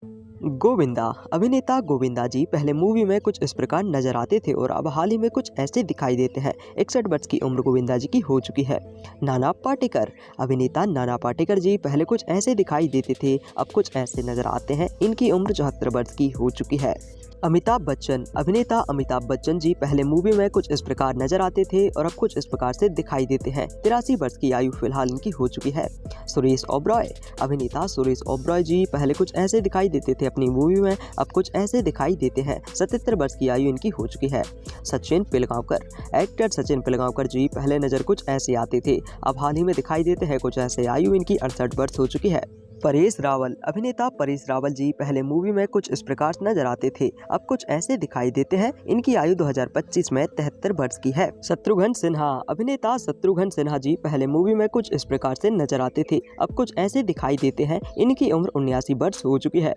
गोविंदा। अभिनेता गोविंदा जी पहले मूवी में कुछ इस प्रकार नजर आते थे और अब हाल ही में कुछ ऐसे दिखाई देते हैं। 61 वर्ष की उम्र गोविंदा जी की हो चुकी है। नाना पाटेकर। अभिनेता नाना पाटेकर जी पहले कुछ ऐसे दिखाई देते थे, अब कुछ ऐसे नजर आते हैं। इनकी उम्र 74 वर्ष की हो चुकी है। अमिताभ बच्चन। अभिनेता अमिताभ बच्चन जी पहले मूवी में कुछ इस प्रकार नजर आते थे और अब कुछ इस प्रकार से दिखाई देते हैं। 83 वर्ष की आयु फिलहाल इनकी हो चुकी है। सुरेश ओबरॉय। अभिनेता सुरेश ओबरॉय जी पहले कुछ ऐसे दिखाई देते थे अपनी मूवी में, अब कुछ ऐसे दिखाई देते हैं। 77 वर्ष की आयु इनकी हो चुकी है। सचिन पिलगांवकर। एक्टर सचिन पिलगांवकर जी पहले नजर कुछ ऐसे आते थे, अब हाल ही में दिखाई देते हैं कुछ ऐसे। आयु इनकी 68 वर्ष हो चुकी है। परेश रावल। अभिनेता परेश रावल जी पहले मूवी में कुछ इस प्रकार नजर आते थे, अब कुछ ऐसे दिखाई देते हैं। इनकी आयु 2025 में 73 वर्ष की है। शत्रुघ्न सिन्हा। अभिनेता शत्रुघ्न सिन्हा जी पहले मूवी में कुछ इस प्रकार से नजर आते थे, अब कुछ ऐसे दिखाई देते हैं। इनकी उम्र 79 वर्ष हो चुकी है।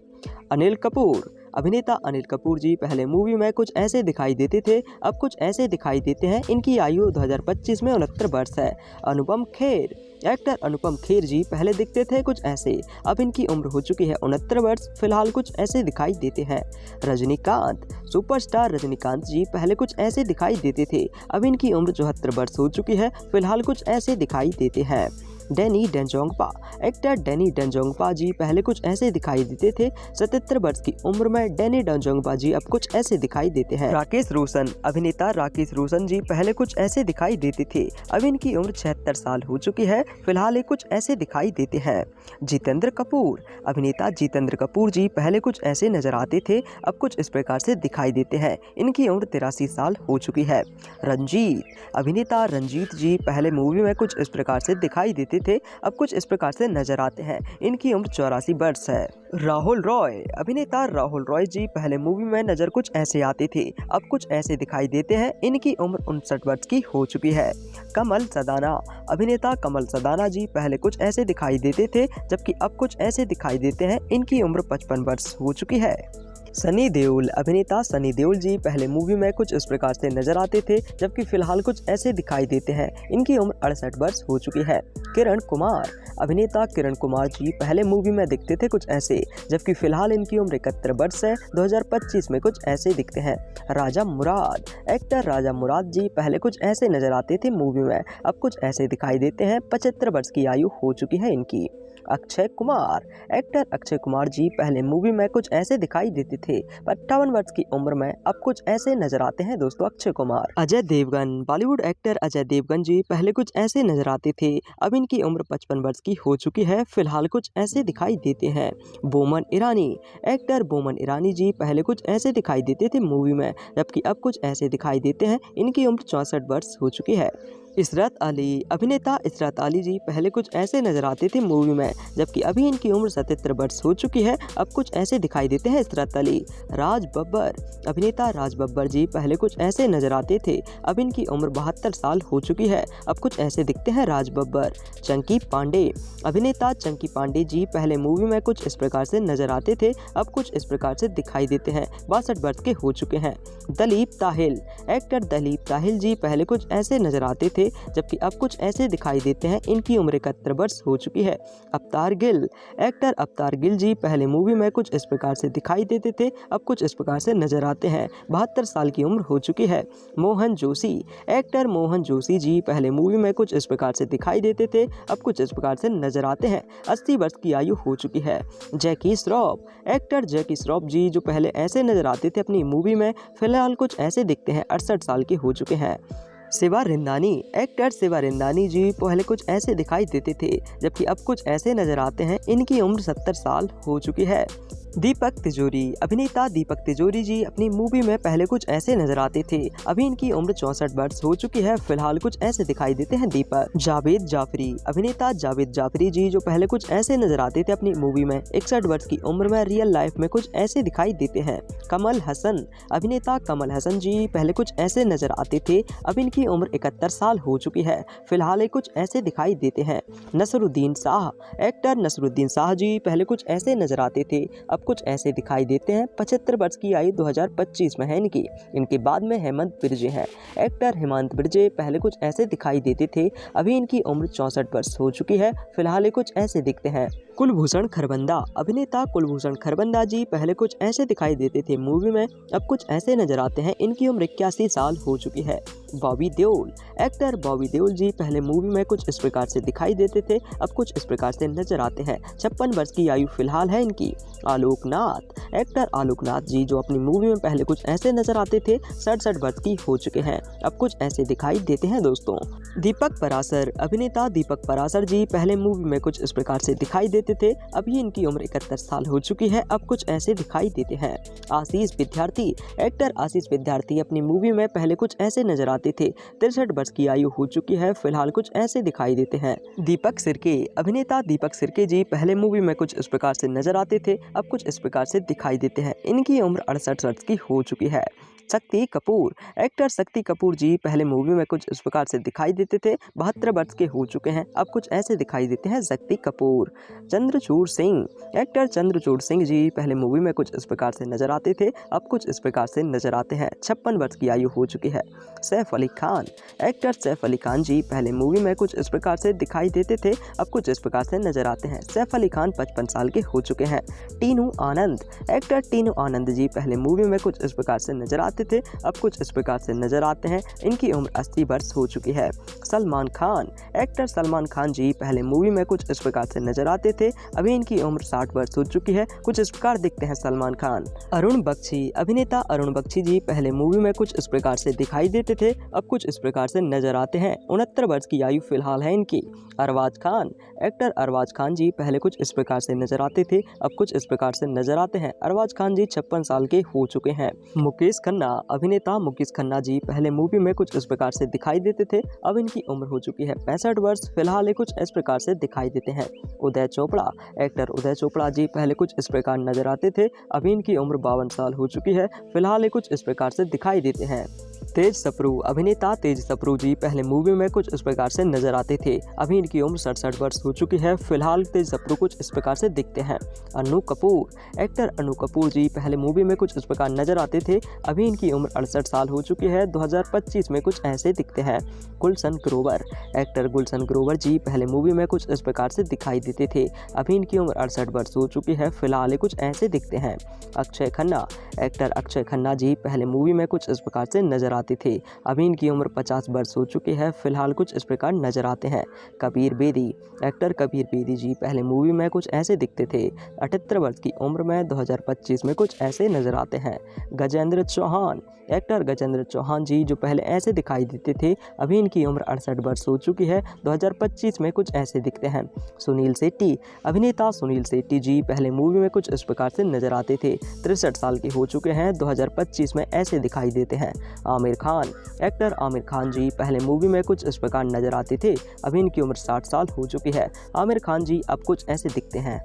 अनिल कपूर। अभिनेता अनिल कपूर जी पहले मूवी में कुछ ऐसे दिखाई देते थे, अब कुछ ऐसे दिखाई देते हैं। इनकी आयु 2025 में 69 वर्ष है। अनुपम खेर। एक्टर अनुपम खेर जी पहले दिखते थे कुछ ऐसे, अब इनकी उम्र हो चुकी है 69 वर्ष। फिलहाल कुछ ऐसे दिखाई देते हैं। रजनीकांत। सुपरस्टार रजनीकांत जी पहले कुछ ऐसे दिखाई देते थे, अब इनकी उम्र 74 वर्ष हो चुकी है। फिलहाल कुछ ऐसे दिखाई देते हैं। Danny Denzongpa. Actor Danny Denzongpa जी पहले कुछ ऐसे दिखाई देते थे। 77 वर्ष की उम्र में डैनी डेंजोंगपा जी अब कुछ ऐसे दिखाई देते हैं। राकेश रोशन। अभिनेता राकेश रोशन जी पहले कुछ ऐसे दिखाई देते थे, अब इनकी उम्र 76 साल हो चुकी है। फिलहाल ये कुछ ऐसे दिखाई देते हैं। जितेंद्र कपूर। अभिनेता जितेंद्र कपूर जी पहले कुछ ऐसे नजर आते थे, अब कुछ इस प्रकार से दिखाई देते हैं। इनकी उम्र 83 साल हो चुकी है। रंजीत। अभिनेता रंजीत जी पहले मूवी में कुछ इस प्रकार से दिखाई देते थे, अब कुछ इस प्रकार से नजर आते हैं। इनकी उम्र 84 वर्ष है। राहुल रॉय। अभिनेता राहुल रॉय जी पहले मूवी में नजर कुछ ऐसे आते थे, अब कुछ ऐसे दिखाई देते हैं। इनकी उम्र 59 वर्ष की हो चुकी है। कमल सदाना। अभिनेता कमल सदाना जी पहले कुछ ऐसे दिखाई देते थे, जबकि अब कुछ ऐसे दिखाई देते हैं। इनकी उम्र 55 वर्ष हो चुकी है। सनी देओल। अभिनेता सनी देओल जी पहले मूवी में कुछ इस प्रकार से नजर आते थे, जबकि फिलहाल कुछ ऐसे दिखाई देते हैं। इनकी उम्र 68 वर्ष हो चुकी है। किरण कुमार। अभिनेता किरण कुमार जी पहले मूवी में दिखते थे कुछ ऐसे, जबकि फिलहाल इनकी उम्र 71 वर्ष है। 2025 में कुछ ऐसे दिखते हैं। राजा मुराद। एक्टर राजा मुराद जी पहले कुछ ऐसे नजर आते थे मूवी में, अब कुछ ऐसे दिखाई देते हैं। 75 वर्ष की आयु हो चुकी है इनकी। अक्षय कुमार। एक्टर अक्षय कुमार जी पहले मूवी में कुछ ऐसे दिखाई देते थे, 58 वर्ष की उम्र में अब कुछ ऐसे नजर आते हैं दोस्तों अक्षय कुमार। अजय देवगन। बॉलीवुड एक्टर अजय देवगन जी पहले कुछ ऐसे नजर आते थे, अब इनकी उम्र 55 वर्ष की हो चुकी है। फिलहाल कुछ ऐसे दिखाई देते हैं। बोमन ईरानी। एक्टर बोमन ईरानी जी पहले कुछ ऐसे दिखाई देते थे मूवी में, जबकि अब कुछ ऐसे दिखाई देते हैं। इनकी उम्र 64 वर्ष हो चुकी है। इशरत अली। अभिनेता इशरत अली जी पहले कुछ ऐसे नजर आते थे मूवी में, जबकि अभी इनकी उम्र 77 वर्ष हो चुकी है। अब कुछ ऐसे दिखाई देते हैं इशरत अली। राज बब्बर। अभिनेता राज बब्बर जी पहले कुछ ऐसे नजर आते थे, अब इनकी उम्र 72 साल हो चुकी है। अब कुछ ऐसे दिखते हैं राज बब्बर। चंकी पांडे। अभिनेता चंकी पांडे जी पहले मूवी में कुछ इस प्रकार से नजर आते थे, अब कुछ इस प्रकार से दिखाई देते हैं। 62 वर्ष के हो चुके हैं। दलीप ताहिल। एक्टर दलीप ताहिल जी पहले कुछ ऐसे नजर आते थे, जबकि अब कुछ ऐसे दिखाई देते हैं। इनकी उम्र 71 वर्ष हो चुकी है। अवतार गिल। एक्टर अवतार गिल जी पहले मूवी में कुछ इस प्रकार से दिखाई देते थे, अब कुछ इस प्रकार से नजर आते हैं। 72 साल की उम्र हो चुकी है। मोहन जोशी। एक्टर मोहन जोशी जी पहले मूवी में कुछ इस प्रकार से दिखाई देते थे, अब कुछ इस प्रकार से नजर आते हैं। 80 वर्ष की आयु हो चुकी है। जैकी श्रॉफ। एक्टर जैकी श्रॉफ जी जो पहले ऐसे नजर आते थे अपनी मूवी में, फिलहाल कुछ ऐसे दिखते हैं। 68 साल के हो चुके हैं। शिवा रिंदानी। एक्टर शिवा रिंदानी जी पहले कुछ ऐसे दिखाई देते थे, जबकि अब कुछ ऐसे नजर आते हैं। इनकी उम्र 70 साल हो चुकी है। दीपक तिजोरी। अभिनेता दीपक तिजोरी जी अपनी मूवी में पहले कुछ ऐसे नजर आते थे, अभी इनकी उम्र 64 वर्ष हो चुकी है। फिलहाल कुछ ऐसे दिखाई देते हैं। दीपक। जावेद जाफरी। अभिनेता जावेद जाफरी जी जो पहले कुछ ऐसे नजर आते थे अपनी मूवी में, 61 वर्ष की उम्र में रियल लाइफ में कुछ ऐसे दिखाई देते हैं। कमल हसन। अभिनेता कमल हसन जी पहले कुछ ऐसे नजर आते थे, अब इनकी उम्र 71 साल हो चुकी है। फिलहाल कुछ ऐसे दिखाई देते हैं। नसरुद्दीन शाह। एक्टर नसरुद्दीन शाह जी पहले कुछ ऐसे नजर आते थे, अब कुछ ऐसे दिखाई देते हैं। 75 वर्ष की आयु 2025 में है इनकी। इनके बाद में हेमंत बिरजे हैं। एक्टर हेमंत बिरजे पहले कुछ ऐसे दिखाई देते थे, अभी इनकी उम्र 64 वर्ष हो चुकी है। फिलहाल कुछ ऐसे दिखते हैं। कुलभूषण खरबंदा। अभिनेता कुलभूषण खरबंदा जी पहले कुछ ऐसे दिखाई देते थे मूवी में, अब कुछ ऐसे नजर आते हैं। इनकी उम्र 81 साल हो चुकी है। बॉबी देओल। एक्टर बॉबी देओल जी पहले मूवी में कुछ इस प्रकार से दिखाई देते थे, अब कुछ इस प्रकार से नजर आते हैं। 56 वर्ष की आयु फिलहाल है इनकी। आलोकनाथ। एक्टर आलोकनाथ जी जो अपनी मूवी में पहले कुछ ऐसे नजर आते थे, 67 वर्ष की हो चुके हैं, अब कुछ ऐसे दिखाई देते हैं दोस्तों। दीपक परासर। अभिनेता दीपक परासर जी पहले मूवी में कुछ इस प्रकार से दिखाई देते थे, अभी इनकी उम्र 71 साल हो चुकी है, अब कुछ ऐसे दिखाई देते हैं। आशीष विद्यार्थी। एक्टर आशीष विद्यार्थी अपनी मूवी में पहले कुछ ऐसे नजर आते थे, 63 वर्ष की आयु हो चुकी है, फिलहाल कुछ ऐसे दिखाई देते हैं। दीपक सिरके। अभिनेता दीपक सिरके जी पहले मूवी में कुछ इस प्रकार से नजर आते थे, अब कुछ इस प्रकार से दिखाई देते हैं। इनकी उम्र 68 वर्ष की हो चुकी है। शक्ति कपूर। एक्टर शक्ति कपूर जी पहले मूवी में कुछ इस प्रकार से दिखाई देते थे, 72 वर्ष के हो चुके हैं, अब कुछ ऐसे दिखाई देते हैं शक्ति कपूर। चंद्रचूड़ सिंह। एक्टर चंद्रचूड़ सिंह जी पहले मूवी में कुछ इस प्रकार से नजर आते थे, अब कुछ इस प्रकार से नजर आते हैं। 56 वर्ष की आयु हो चुकी है। सैफ अली खान। एक्टर सैफ अली खान जी पहले मूवी में कुछ इस प्रकार से दिखाई देते थे, अब कुछ इस प्रकार से नजर आते हैं। सैफ अली खान 55 साल के हो चुके हैं। टीनू आनंद। एक्टर टीनू आनंद जी पहले मूवी में कुछ इस प्रकार से नजर आते थे, अब कुछ इस प्रकार से नजर आते हैं। इनकी उम्र 80 वर्ष हो चुकी है। सलमान खान। एक्टर सलमान खान जी पहले मूवी में कुछ इस प्रकार से नजर आते थे, अभी इनकी उम्र 60 वर्ष हो चुकी है, कुछ इस प्रकार दिखते हैं सलमान खान। अरुण बख्शी। अभिनेता अरुण बख्शी जी पहले मूवी में कुछ इस प्रकार से दिखाई देते थे, अब कुछ इस प्रकार से नजर आते हैं। 69 वर्ष की आयु फिलहाल है इनकी। अरबाज खान। एक्टर अरबाज खान जी पहले कुछ इस प्रकार से नजर आते थे, अब कुछ इस प्रकार से नजर आते हैं। अरबाज खान जी 56 साल के हो चुके हैं। मुकेश खन्ना। अभिनेता मुकेश खन्ना जी पहले मूवी में कुछ इस प्रकार से दिखाई देते थे, अब इनकी उम्र हो चुकी है 65 वर्ष, फिलहाल ये कुछ इस प्रकार से दिखाई देते हैं। उदय चोपड़ा। एक्टर उदय चोपड़ा जी पहले कुछ इस प्रकार नजर आते थे, अभी इनकी उम्र 52 साल हो चुकी है, फिलहाल ये कुछ इस प्रकार से दिखाई देते हैं। तेज सप्रू। अभिनेता तेज सप्रू जी पहले मूवी में कुछ इस प्रकार से नजर आते थे, अभी इनकी उम्र 67 वर्ष हो चुकी है, फिलहाल तेज सप्रू कुछ इस प्रकार से दिखते हैं। अनु कपूर। एक्टर अनु कपूर जी पहले मूवी में कुछ इस प्रकार नजर आते थे, अभी इनकी उम्र 68 साल हो चुकी है, 2025 में कुछ ऐसे दिखते हैं। गुलशन ग्रोवर। एक्टर गुलशन ग्रोवर जी पहले मूवी में कुछ इस प्रकार से दिखाई देते थे, अभी इनकी उम्र 68 वर्ष हो चुकी है, फिलहाल कुछ ऐसे दिखते हैं। अक्षय खन्ना। एक्टर अक्षय खन्ना जी पहले मूवी में कुछ इस प्रकार से नजर आते थे, अभी इनकी उम्र 50 वर्ष हो चुकी है, फिलहाल कुछ इस प्रकार नजर आते हैं। कबीर बेदी। एक्टर कबीर बेदी जी पहले मूवी में कुछ ऐसे दिखते थे, 78 वर्ष की उम्र में 2025 में कुछ ऐसे नजर आते हैं। गजेंद्र चौहान। एक्टर गजेंद्र चौहान जी जो पहले ऐसे दिखाई देते थे, अभी इनकी उम्र 68 वर्ष हो चुकी है, 2025 में कुछ ऐसे दिखते हैं। सुनील शेट्टी। अभिनेता सुनील शेट्टी जी पहले मूवी में कुछ इस प्रकार से नजर आते थे, 63 साल के हो चुके हैं, 2025 में ऐसे दिखाई देते हैं। आमिर खान। एक्टर आमिर खान जी पहले मूवी में कुछ इस प्रकार नजर आते थे, अभी इनकी उम्र 60 साल हो चुकी है। आमिर खान जी अब कुछ ऐसे दिखते हैं।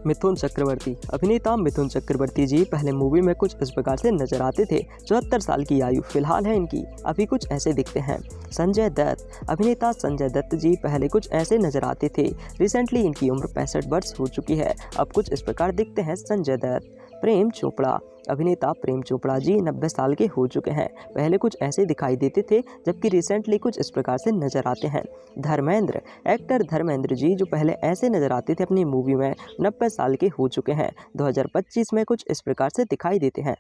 मिथुन चक्रवर्ती। अभिनेता मिथुन चक्रवर्ती जी पहले मूवी में कुछ इस प्रकार से नजर आते थे, 74 साल की आयु फिलहाल है इनकी, अभी कुछ ऐसे दिखते हैं। संजय दत्त। अभिनेता संजय दत्त जी पहले कुछ ऐसे नजर आते थे, रिसेंटली इनकी उम्र 65 वर्ष हो चुकी है, अब कुछ इस प्रकार दिखते हैं संजय दत्त। प्रेम चोपड़ा। अभिनेता प्रेम चोपड़ा जी 90 साल के हो चुके हैं, पहले कुछ ऐसे दिखाई देते थे, जबकि रिसेंटली कुछ इस प्रकार से नजर आते हैं। धर्मेंद्र। एक्टर धर्मेंद्र जी जो पहले ऐसे नजर आते थे अपनी मूवी में, 90 साल के हो चुके हैं, 2025 में कुछ इस प्रकार से दिखाई देते हैं।